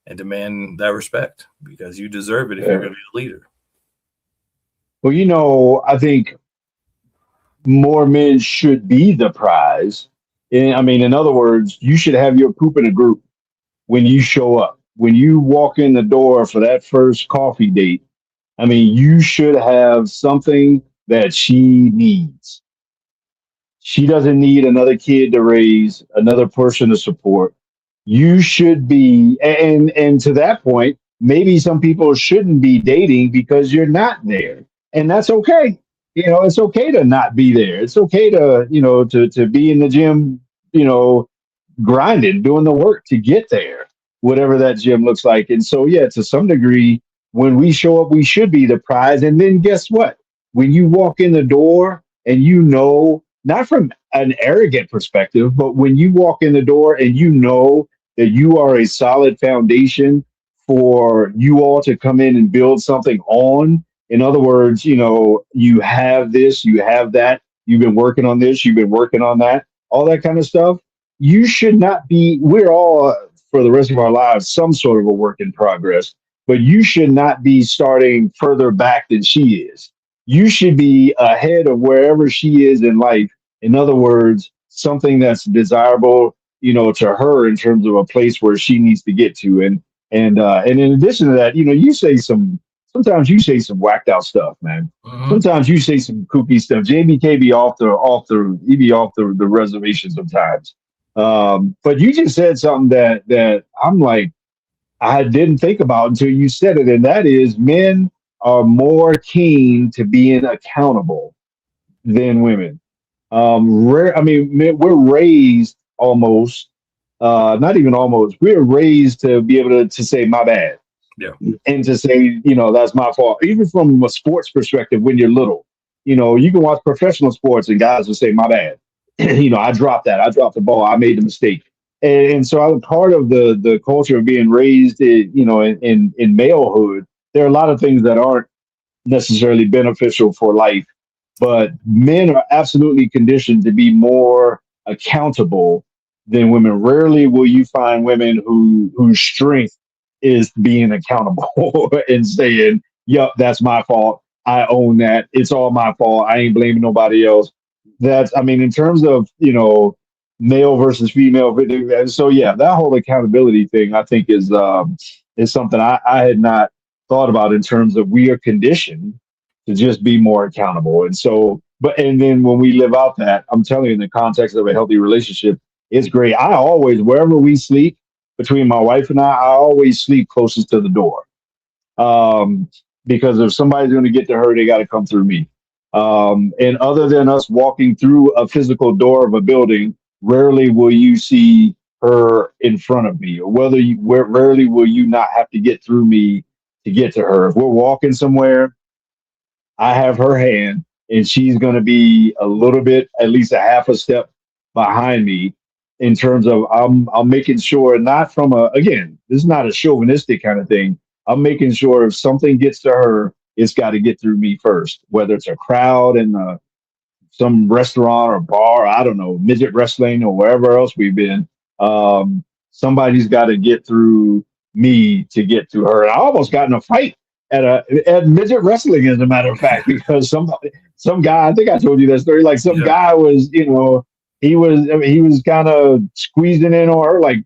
Speaker 4: and demand that respect because you deserve it if you're going to be a leader.
Speaker 5: Well, I think more men should be the prize. In other words, you should have your poop in a group when you show up. When you walk in the door for that first coffee date, you should have something that she needs. She doesn't need another kid to raise, another person to support. You should be, and to that point, maybe some people shouldn't be dating because you're not there. And that's okay. It's okay to not be there. It's okay to, to be in the gym, grinding, doing the work to get there, whatever that gym looks like. And so, yeah, to some degree, when we show up, we should be the prize. And then guess what? When you walk in the door and not from an arrogant perspective, but when you walk in the door and that you are a solid foundation for you all to come in and build something on. In other words, you have this, you have that, you've been working on this, you've been working on that, all that kind of stuff. You should not be, we're all, for the rest of our lives, some sort of a work in progress, but you should not be starting further back than she is. You should be ahead of wherever she is in life. In other words, something that's desirable, to her in terms of a place where she needs to get to. And in addition to that, sometimes you say some whacked out stuff, man. Mm-hmm. Sometimes you say some kooky stuff. JBK be off the reservation sometimes. But you just said something that I'm like, I didn't think about until you said it. And that is men are more keen to being accountable than women. We're raised almost, not even almost, we're raised to be able to say my bad.
Speaker 4: Yeah.
Speaker 5: And to say, that's my fault. Even from a sports perspective, when you're little, you can watch professional sports and guys will say, my bad. I dropped that. I dropped the ball. I made the mistake. And so I'm part of the culture of being raised, in malehood. There are a lot of things that aren't necessarily beneficial for life, but men are absolutely conditioned to be more accountable than women. Rarely will you find women whose strength is being accountable and saying, yep, that's my fault. I own that. It's all my fault. I ain't blaming nobody else. In terms of, male versus female. So yeah, that whole accountability thing, I think is something I had not thought about in terms of we are conditioned to just be more accountable. And so, and then when we live out that, I'm telling you, in the context of a healthy relationship, it's great. I always, wherever we sleep, between my wife and I always sleep closest to the door. Because if somebody's going to get to her, they got to come through me. And other than us walking through a physical door of a building, rarely will you see her in front of me, or rarely will you not have to get through me to get to her. If we're walking somewhere, I have her hand and she's going to be a little bit, at least a half a step behind me. in terms of I'm making sure, not from a, again, this is not a chauvinistic kind of thing. I'm making sure if something gets to her, it's got to get through me first, whether it's a crowd in some restaurant or bar, I don't know, midget wrestling or wherever else we've been. Somebody's got to get through me to get to her. I almost got in a fight at midget wrestling, as a matter of fact, because some guy, I think I told you that story. Like some
Speaker 4: Yeah.
Speaker 5: guy was, he was kind of squeezing in on her, like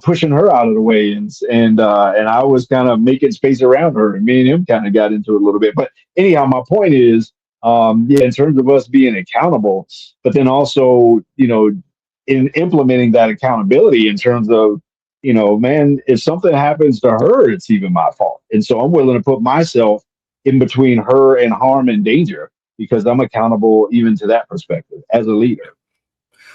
Speaker 5: pushing her out of the way, and I was kind of making space around her, and me and him kind of got into it a little bit. But anyhow, my point is, yeah, in terms of us being accountable, but then also, in implementing that accountability in terms of, man, if something happens to her, it's even my fault. And so I'm willing to put myself in between her and harm and danger because I'm accountable even to that perspective as a leader.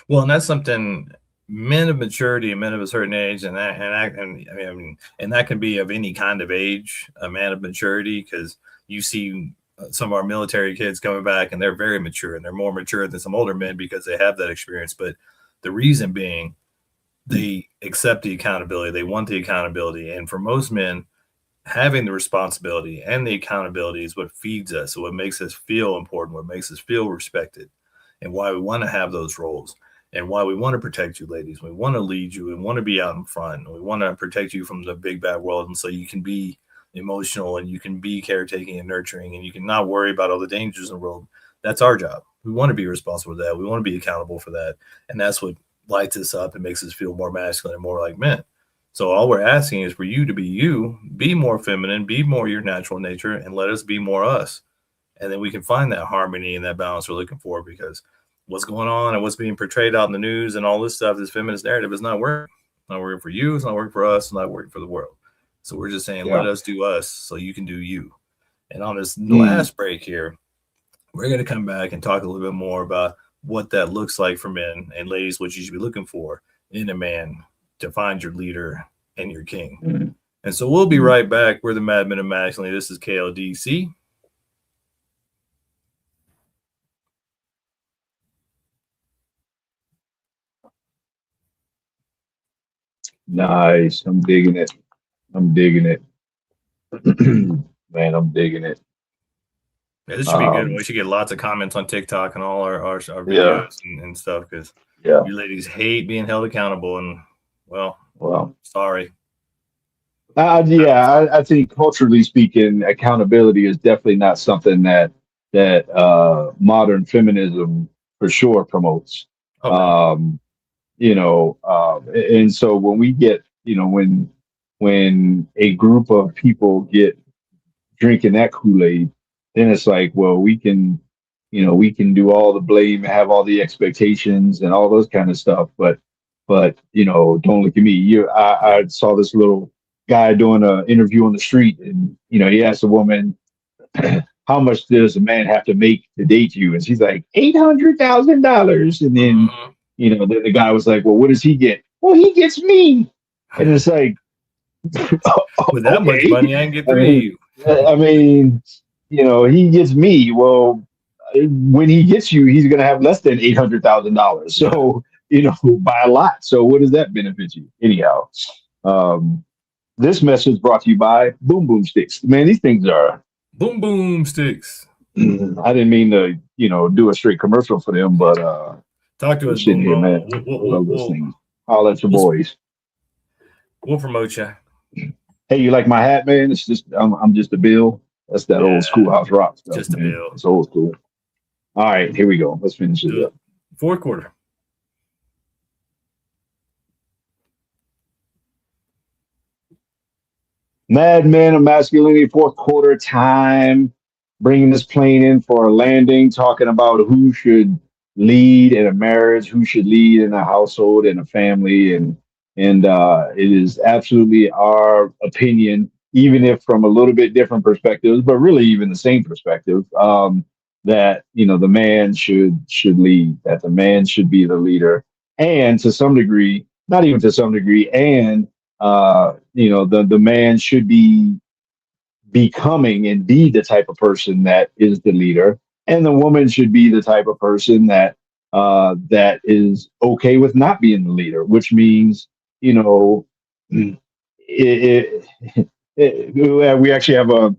Speaker 4: Well, and that's something men of maturity and men of a certain age, and that can be of any kind of age, a man of maturity, because you see some of our military kids coming back and they're very mature and they're more mature than some older men because they have that experience. But the reason being, they accept the accountability. They want the accountability. And for most men, having the responsibility and the accountability is what feeds us. So what makes us feel important, what makes us feel respected, and why we want to have those roles, and why we want to protect you, ladies. We want to lead you and want to be out in front. And we want to protect you from the big bad world. And so you can be emotional and you can be caretaking and nurturing and you can not worry about all the dangers in the world. That's our job. We want to be responsible for that. We want to be accountable for that. And that's what lights us up and makes us feel more masculine and more like men. So all we're asking is for you to be you, be more feminine, be more your natural nature, and let us be more us. And then we can find that harmony and that balance we're looking for, because what's going on and what's being portrayed out in the news and all this stuff, this feminist narrative, is not working. It's not working for you. It's not working for us. It's not working for the world. So we're just saying, let us do us so you can do you. And on this last break here, we're going to come back and talk a little bit more about what that looks like for men and ladies, what you should be looking for in a man to find your leader and your king. And so we'll be right back. We're the Mad Men of Masculinity. This is KLDC.
Speaker 5: Nice. I'm digging it. Man, I'm digging it.
Speaker 4: Yeah, this should be good. We should get lots of comments on TikTok and all our videos and stuff, because you ladies hate being held accountable. And well, sorry.
Speaker 5: I think culturally speaking, accountability is definitely not something that modern feminism for sure promotes.
Speaker 4: Okay.
Speaker 5: And so when we get, when a group of people get drinking that Kool-Aid, then it's like, well, we can do all the blame, have all the expectations and all those kind of stuff. But don't look at me. I saw this little guy doing an interview on the street, and he asked a woman, how much does a man have to make to date you? And she's like, $800,000. And then then the guy was like, well, what does he get? Well, he gets me. And it's like,
Speaker 4: with that much money, I can get three of you.
Speaker 5: I mean, he gets me. Well, when he gets you, he's going to have less than $800,000. So, by a lot. So what does that benefit you? Anyhow, this message brought to you by Boom Boom Sticks. Man, these things are
Speaker 4: Boom Boom Sticks.
Speaker 5: I didn't mean to, do a straight commercial for them, but
Speaker 4: talk to us,
Speaker 5: Boom
Speaker 4: here,
Speaker 5: man. We'll holler at your boys.
Speaker 4: We'll promote you.
Speaker 5: Hey, you like my hat, man? It's just I'm just a Bill. That's that old schoolhouse rock stuff.
Speaker 4: Just
Speaker 5: man.
Speaker 4: a Bill.
Speaker 5: It's old school. All right, here we go. Let's finish it up.
Speaker 4: Fourth quarter.
Speaker 5: Mad Men of Masculinity, fourth quarter time. Bringing this plane in for a landing, talking about who should lead in a marriage, who should lead in a household, in a family, and it is absolutely our opinion, even if from a little bit different perspectives, but really even the same perspective, that the man should lead, that the man should be the leader, and to some degree, not even to some degree, and the man should be becoming and be the type of person that is the leader, and the woman should be the type of person that that is okay with not being the leader, which means, you know, it, we actually have a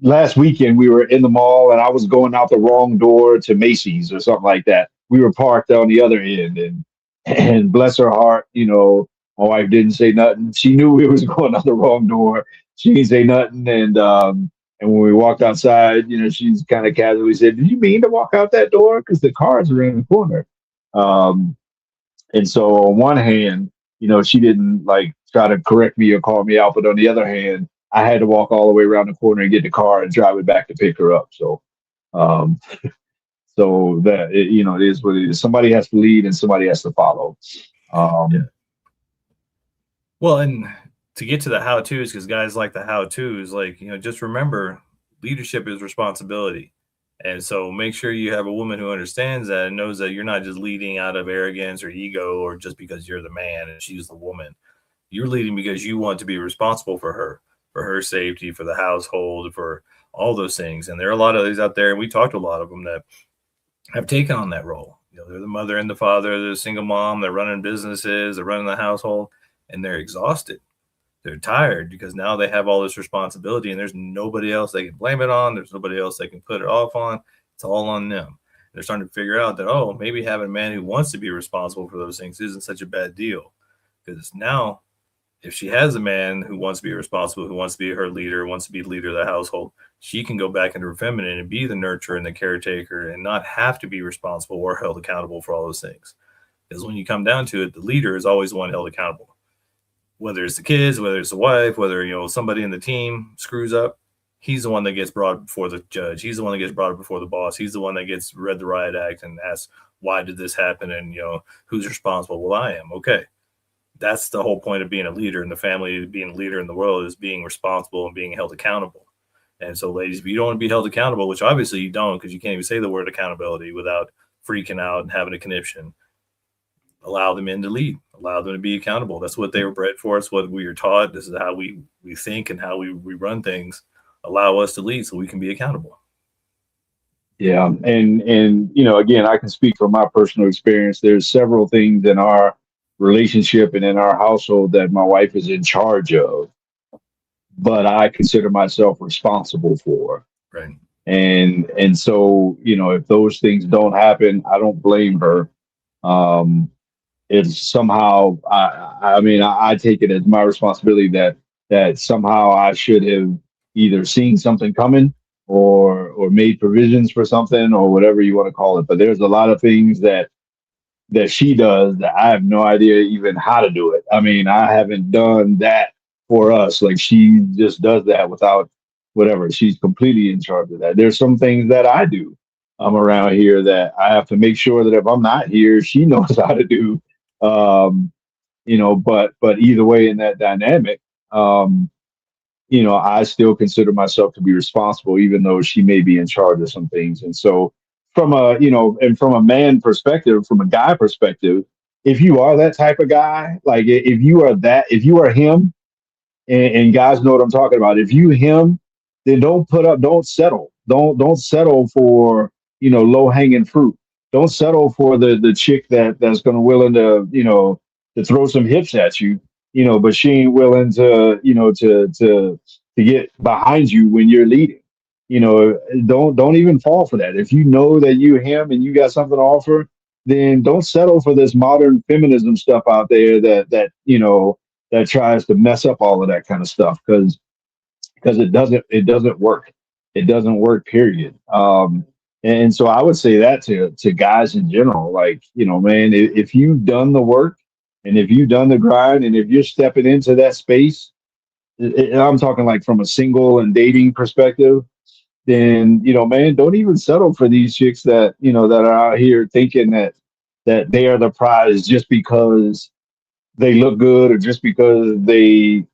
Speaker 5: last weekend we were in the mall and I was going out the wrong door to Macy's or something like that. We were parked on the other end and bless her heart, my wife didn't say nothing. She knew we was going out the wrong door. She didn't say nothing. And when we walked outside, she's kind of casually said, "Did you mean to walk out that door? Because the cars are in the corner." Um, and so on one hand, she didn't like try to correct me or call me out, but on the other hand, I had to walk all the way around the corner and get the car and drive it back to pick her up. Um, so that it is what it is. Somebody has to lead and somebody has to follow.
Speaker 4: Yeah. Well, and to get to the how to's, because guys like the how to's, like, just remember leadership is responsibility. And so make sure you have a woman who understands that and knows that you're not just leading out of arrogance or ego or just because you're the man and she's the woman. You're leading because you want to be responsible for her safety, for the household, for all those things. And there are a lot of these out there, and we talked to a lot of them that have taken on that role. They're the mother and the father, they're a single mom, they're running businesses, they're running the household, and they're exhausted. They're tired because now they have all this responsibility and there's nobody else they can blame it on. There's nobody else they can put it off on. It's all on them. They're starting to figure out that, maybe having a man who wants to be responsible for those things isn't such a bad deal. Because now, if she has a man who wants to be responsible, who wants to be her leader, wants to be the leader of the household, she can go back into her feminine and be the nurturer and the caretaker and not have to be responsible or held accountable for all those things. Because when you come down to it, the leader is always the one held accountable. Whether it's the kids, whether it's the wife, whether, somebody in the team screws up, he's the one that gets brought before the judge. He's the one that gets brought before the boss. He's the one that gets read the riot act and asks, why did this happen? And, who's responsible? Well, I am. Okay. That's the whole point of being a leader in the family, being a leader in the world, is being responsible and being held accountable. And so, ladies, if you don't want to be held accountable, which obviously you don't, because you can't even say the word accountability without freaking out and having a conniption, allow the men to lead, allow them to be accountable. That's what they were bred for. It's what we were taught. This is how we think and how we run things. Allow us to lead so we can be accountable.
Speaker 5: Yeah. And again, I can speak from my personal experience. There's several things in our relationship and in our household that my wife is in charge of, but I consider myself responsible for.
Speaker 4: Right.
Speaker 5: And so, if those things don't happen, I don't blame her. It's somehow, I take it as my responsibility that somehow I should have either seen something coming or made provisions for something or whatever you want to call it. But there's a lot of things that she does that I have no idea even how to do it. I mean, I haven't done that for us. Like, she just does that without whatever. She's completely in charge of that. There's some things that I do around here that I have to make sure that if I'm not here, she knows how to do. But either way, in that dynamic, I still consider myself to be responsible, even though she may be in charge of some things. And so, from a man perspective, from a guy perspective, if you are that type of guy, like if you are him, and guys know what I'm talking about. If you him, then don't settle. Don't settle for, low hanging fruit. Don't settle for the chick that's going to willing to throw some hips at you, but she ain't willing to get behind you when you're leading. Don't even fall for that. If you know that you him and you got something to offer, then don't settle for this modern feminism stuff out there that tries to mess up all of that kind of stuff, because it doesn't work. It doesn't work, period. And so I would say that to guys in general, like, man, if you've done the work and if you've done the grind and if you're stepping into that space, and I'm talking like from a single and dating perspective, then, man, don't even settle for these chicks that are out here thinking that they are the prize just because they look good or just because they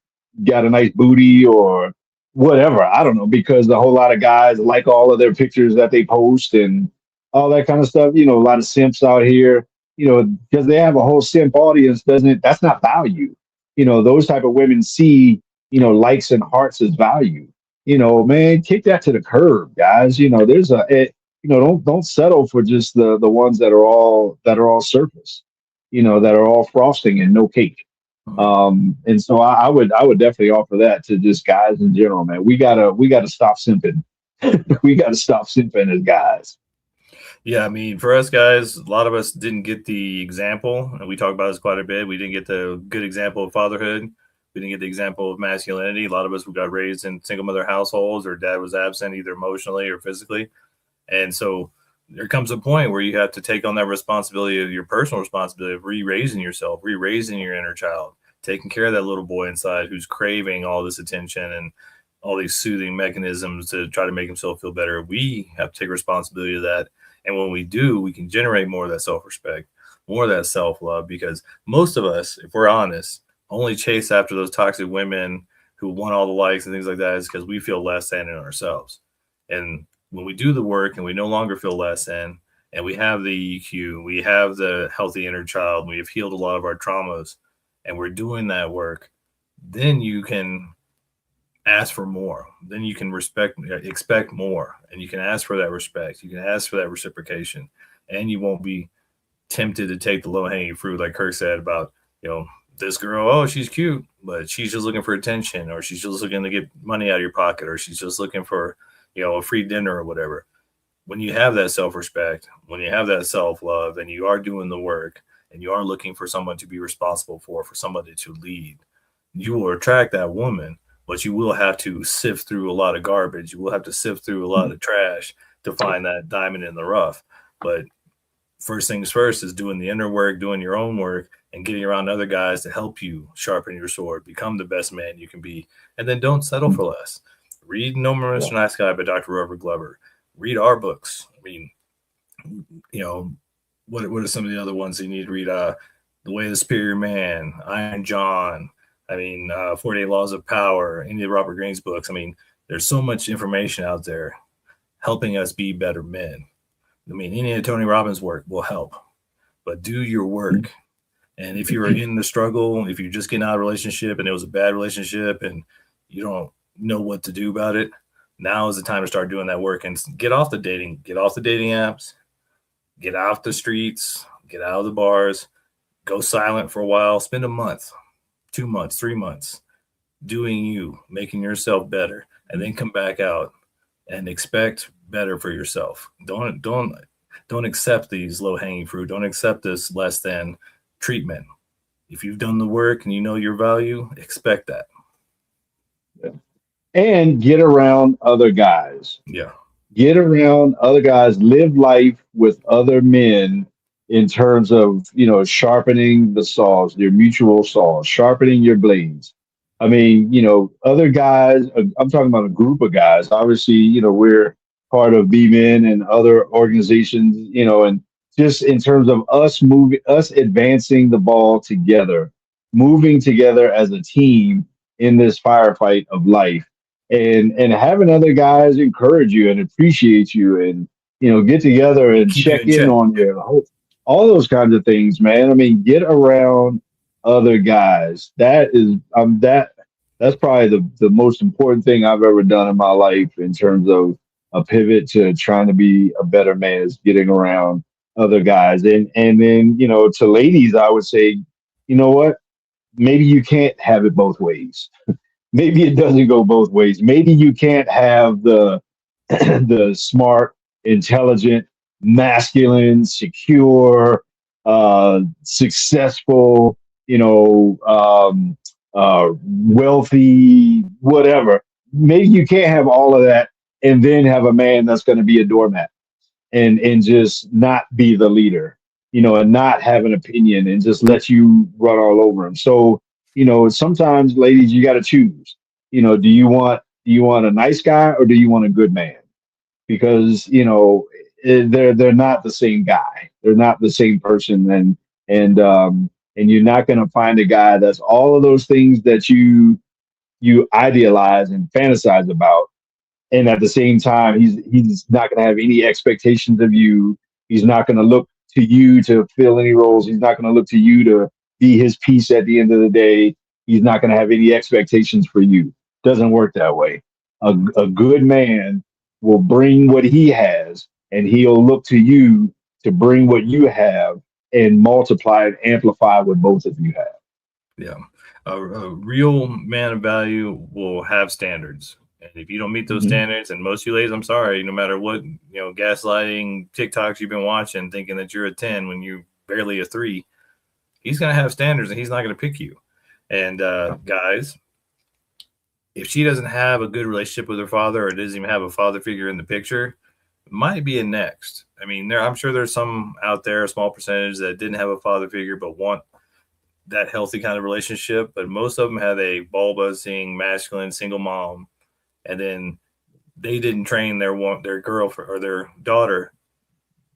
Speaker 5: got a nice booty or whatever. I don't know, because a whole lot of guys like all of their pictures that they post and all that kind of stuff. A lot of simps out here, because they have a whole simp audience. That's not value. Those type of women see, likes and hearts as value. Man, kick that to the curb, guys. don't settle for just the ones that are all surface, that are all frosting and no cake. And so I would definitely offer that to just guys in general, man. We gotta stop simping. We gotta stop simping as guys.
Speaker 4: Yeah, I mean, for us guys, a lot of us didn't get the example, and we talk about this quite a bit. We didn't get the good example of fatherhood. We didn't get the example of masculinity. A lot of us, we got raised in single mother households, or dad was absent either emotionally or physically. And so there comes a point where you have to take on that responsibility of your personal responsibility of re-raising yourself, re-raising your inner child, taking care of that little boy inside who's craving all this attention and all these soothing mechanisms to try to make himself feel better. We have to take responsibility of that. And when we do, we can generate more of that self-respect, more of that self-love, because most of us, if we're honest, only chase after those toxic women who want all the likes and things like that is because we feel less than in ourselves. And when we do the work and we no longer feel less than, and we have the EQ, we have the healthy inner child, we have healed a lot of our traumas, and we're doing that work, then you can ask for more. Then you can expect more, and you can ask for that respect. You can ask for that reciprocation, and you won't be tempted to take the low hanging fruit, like Kirk said about, this girl, oh, she's cute, but she's just looking for attention, or she's just looking to get money out of your pocket, or she's just looking for, a free dinner or whatever. When you have that self-respect, when you have that self-love, and you are doing the work, and you are looking for someone to be responsible for somebody to lead, you will attract that woman, but you will have to sift through a lot of garbage. You will have to sift through a lot of trash to find that diamond in the rough. But first things first is doing the inner work, doing your own work, and getting around other guys to help you sharpen your sword, become the best man you can be. And then don't settle for less. Read No More Mr. Nice Guy by Dr. Robert Glover. Read our books. I mean, what are some of the other ones you need to read? The Way of the Superior Man, Iron John. I mean, 48 Laws of Power, any of Robert Greene's books. I mean, there's so much information out there helping us be better men. I mean, any of Tony Robbins' work will help, but do your work. And if you're in the struggle, if you're just getting out of a relationship and it was a bad relationship and you don't know what to do about it, now is the time to start doing that work and get off the dating apps, get off the streets, get out of the bars, go silent for a while, spend a month, 2 months, 3 months doing you, making yourself better, and then come back out and expect better for yourself. Don't accept these low-hanging fruit. Don't accept this less than treatment. If you've done the work and you know your value, expect that.
Speaker 5: Yeah. And get around other guys.
Speaker 4: Yeah.
Speaker 5: Get around other guys. Live life with other men in terms of, sharpening the saws, your mutual saws, sharpening your blades. I mean, other guys, I'm talking about a group of guys. Obviously, we're part of B-Men and other organizations, and just in terms of us advancing the ball together, moving together as a team in this firefight of life, and having other guys encourage you and appreciate you and, get together and check in on you, all those kinds of things, man. I mean, get around other guys. That's probably the most important thing I've ever done in my life in terms of a pivot to trying to be a better man, is getting around other guys. And then, to ladies, I would say, you know what? Maybe you can't have it both ways. Maybe it doesn't go both ways. Maybe you can't have the the smart, intelligent, masculine, secure, successful, wealthy, whatever. Maybe you can't have all of that and then have a man that's going to be a doormat and just not be the leader, and not have an opinion and just let you run all over him. So, sometimes, ladies, you got to choose. Do you want a nice guy or do you want a good man? Because they're not the same guy. They're not the same person, and you're not going to find a guy that's all of those things that you idealize and fantasize about. And at the same time, he's not going to have any expectations of you. He's not going to look to you to fill any roles. He's not going to look to you to be his piece at the end of the day. He's not going to have any expectations for you. Doesn't work that way. A good man will bring what he has and he'll look to you to bring what you have and multiply and amplify what both of you have.
Speaker 4: Yeah. A real man of value will have standards. And if you don't meet those
Speaker 5: Mhm.
Speaker 4: standards, and most of you ladies, I'm sorry, no matter what, gaslighting TikToks you've been watching, thinking that you're a 10 when you're barely a 3, he's going to have standards and he's not going to pick you. And guys, if she doesn't have a good relationship with her father or doesn't even have a father figure in the picture, it might be a next. I mean, I'm sure there's some out there, a small percentage that didn't have a father figure but want that healthy kind of relationship. But most of them have a ball buzzing, masculine, single mom, and then they didn't train their girlfriend or their daughter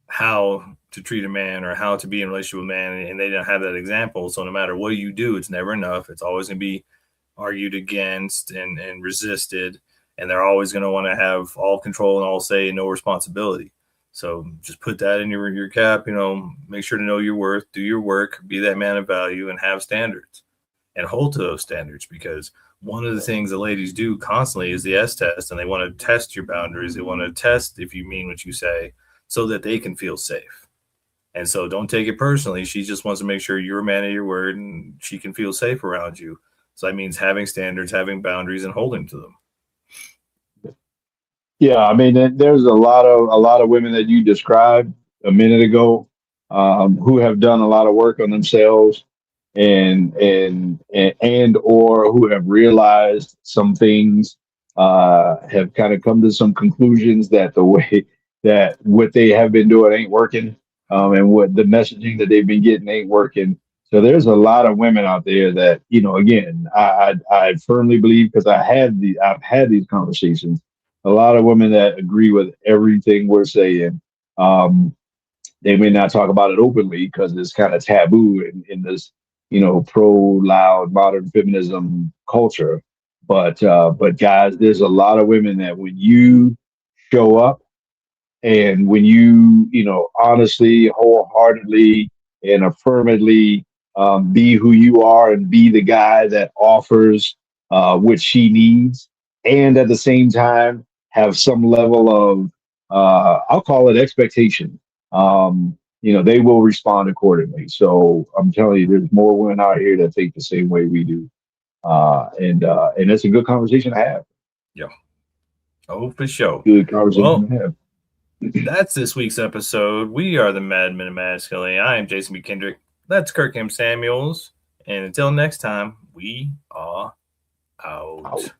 Speaker 4: how to treat a man or how to be in a relationship with a man, and they didn't have that example. So no matter what you do, it's never enough. It's always going to be argued against and resisted, and they're always going to want to have all control and all say and no responsibility. So just put that in your cap, make sure to know your worth, do your work, be that man of value, and have standards and hold to those standards, because one of the things the ladies do constantly is the S test, and they want to test your boundaries. They want to test if you mean what you say so that they can feel safe. And so don't take it personally. She just wants to make sure you're a man of your word and she can feel safe around you. So that means having standards, having boundaries, and holding to them.
Speaker 5: Yeah, I mean, there's a lot of women that you described a minute ago, who have done a lot of work on themselves, and or who have realized some things, have kind of come to some conclusions that the way that what they have been doing ain't working, and what the messaging that they've been getting ain't working. So there's a lot of women out there that, again, I firmly believe, because I've had these conversations, a lot of women that agree with everything we're saying. They may not talk about it openly because it's kind of taboo in this, pro loud modern feminism culture. But guys, there's a lot of women that when you show up, and when you honestly, wholeheartedly, and affirmatively, be who you are and be the guy that offers what she needs, and at the same time have some level of, I'll call it expectation. They will respond accordingly. So I'm telling you, there's more women out here that think the same way we do, and it's a good conversation to have.
Speaker 4: Yeah. Oh, for sure.
Speaker 5: Good conversation
Speaker 4: Well,
Speaker 5: to have.
Speaker 4: that's this week's episode. We are the Mad Men of Masculinity. I am Jason B. Kendrick. That's Kirk M. Samuels. And until next time, we are out.